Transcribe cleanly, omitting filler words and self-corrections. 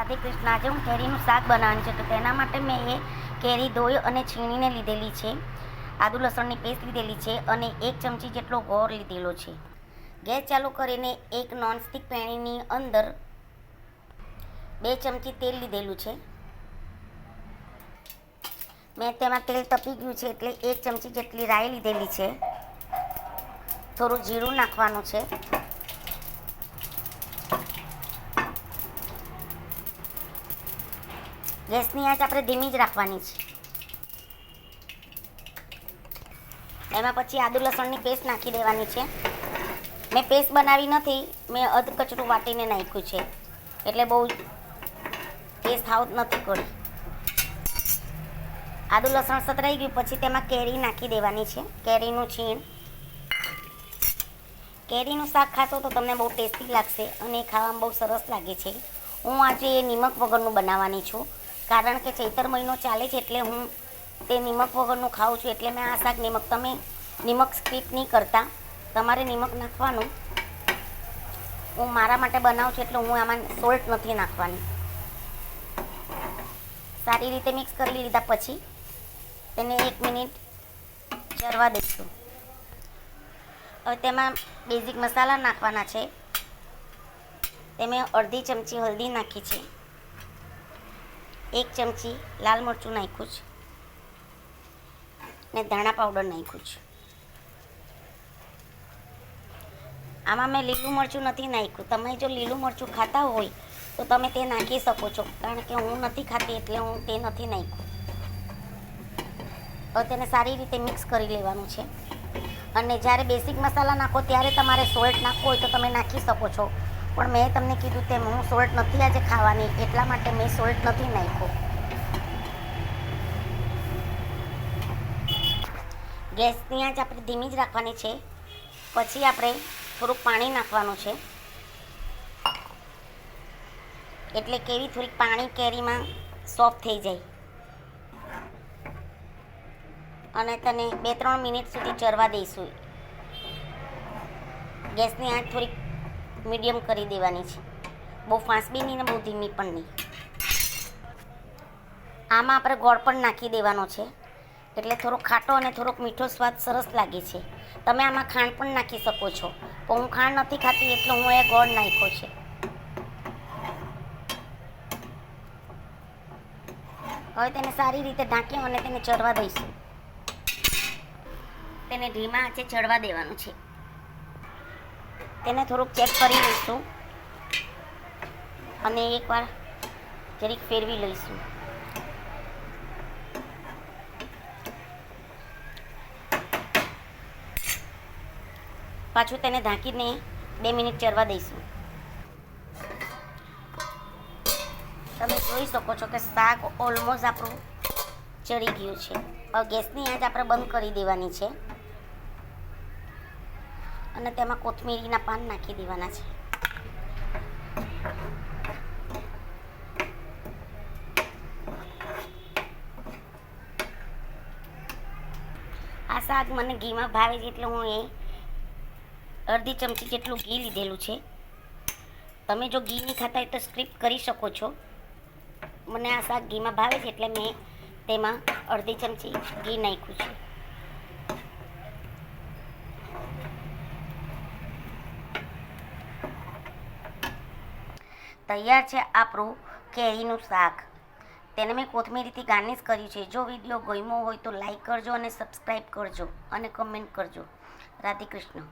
રાધે કૃષ્ણ. આજે હું કેરીનું શાક બનાવવાનું છે, તો તેના માટે મેં એ કેરી ધોઈ અને છીણીને લીધેલી છે. આદુ લસણની પેસ્ટ લીધેલી છે અને 1 ચમચી જેટલો ગોળ લીધેલો છે. ગેસ ચાલુ કરીને એક નોનસ્ટિક પેણીની અંદર 2 ચમચી તેલ લીધેલું છે. મેં તેમાં તેલ તપી ગયું છે એટલે 1 ચમચી જેટલી રાઈ લીધેલી છે. થોડું જીરું નાખવાનું છે. ગેસની આંચ આપણે ધીમી જ રાખવાની છે. એમાં પછી આદુ લસણની પેસ્ટ નાખી દેવાની છે. મેં પેસ્ટ બનાવી નથી, મેં અધ કચરું વાટીને નાખ્યું છે, એટલે બહુ પેસ્ટ હાઉસ નથી કરી. આદુ લસણ સતરાઈ ગયું પછી તેમાં કેરી નાખી દેવાની છે, કેરીનું છીણ. કેરીનું શાક ખાશો તો તમને બહુ ટેસ્ટી લાગશે અને ખાવામાં બહુ સરસ લાગે છે. હું આજે નિમક વગરનું બનાવવાની છું, કારણ કે ચૈતર મહિનો ચાલે છે એટલે હું તે નિમક વગરનું ખાઉં છું. એટલે મેં આ શાક તમે નિમક સ્કીપ નહીં કરતા, તમારે નિમક નાખવાનું. હું મારા માટે બનાવું છું એટલે હું આમાં સોલ્ટ નથી નાખવાની. સારી રીતે મિક્સ કરી લીધા પછી તેને 1 મિનિટ ચરવા દઈશું. હવે તેમાં બેઝિક મસાલા નાખવાના છે. તેમાં અડધી ચમચી હળદી નાખી છે, 1 ચમચી લાલ મરચું નાખ્યું છે ને ધાણા પાવડર નાખ્યું છે. આમાં મેં લીલું મરચું નથી નાખ્યું. તમે જો લીલું મરચું ખાતા હોય તો તમે તે નાખી શકો છો, કારણ કે હું નથી ખાતી એટલે હું તે નથી નાખ્યું. હવે તેને સારી રીતે મિક્સ કરી લેવાનું છે. અને જ્યારે બેઝિક મસાલા નાખો ત્યારે તમારે સોલ્ટ નાખવું હોય તો તમે નાખી શકો છો, પણ મેં તમને કીધું તેમ હું સોલ્ટ નથી આજે ખાવાની, એટલા માટે મેં સોલ્ટ નથી નાખ્યો. ગેસની આંચ આપણે ધીમી જ રાખવાની છે. પછી આપણે થોડુંક પાણી નાખવાનું છે, એટલે કેરી થોડીક પાણી કેરીમાં સોફ્ટ થઈ જાય. અને તેને 2-3 મિનિટ સુધી ચરવા દઈશું. ગેસની આંચ થોડીક મીડિયમ કરી દેવાની છે, બહુ ફાસ્ટ બી નહીં ને બહુ ધીમી પણ નહીં. આમાં આપણે ગોળ પણ નાખી દેવાનો છે, એટલે થોડોક ખાટો અને થોડોક મીઠો સ્વાદ સરસ લાગે છે. તમે આમાં ખાંડ પણ નાખી શકો છો, પણ હું ખાંડ નથી ખાતી એટલે હું એ ગોળ નાખ્યો છે. હવે તેને સારી રીતે ઢાંકી અને તેને ચડવા દઈશું. તેને ધીમા આંચે ચડવા દેવાનું છે. તેને થોડુંક ચેક કરી લઈશું અને એકવાર જરીક ફેરવી લઈશું. પાછું તેને ઢાંકીને 2 મિનિટ ચરવા દઈશું. તમે જોઈ શકો છો કે શાક ઓલમોસ્ટ આપણું ચડી ગયું છે. હવે ગેસની આંચ આપણે બંધ કરી દેવાની છે અને તેમાં કોથમીરીના પાન નાખી દેવાના છે. આ શાક મને ઘીમાં ભાવે છે એટલે હું એ અડધી ચમચી જેટલું ઘી લીધેલું છે. તમે જો ઘી નહીં ખાતા હોય તો સ્કીપ કરી શકો છો. મને આ શાક ઘીમાં ભાવે છે એટલે મેં તેમાં અડધી ચમચી ઘી નાખ્યું છે. તૈયાર છે આપણું કેરીનું શાક. તેને મેં કોથમીરીથી ગાર્નિશ કર્યું છે. જો વિડીયો ગમ્યો હોય તો લાઈક કરજો અને સબસ્ક્રાઈબ કરજો અને કમેન્ટ કરજો. રાધે કૃષ્ણ.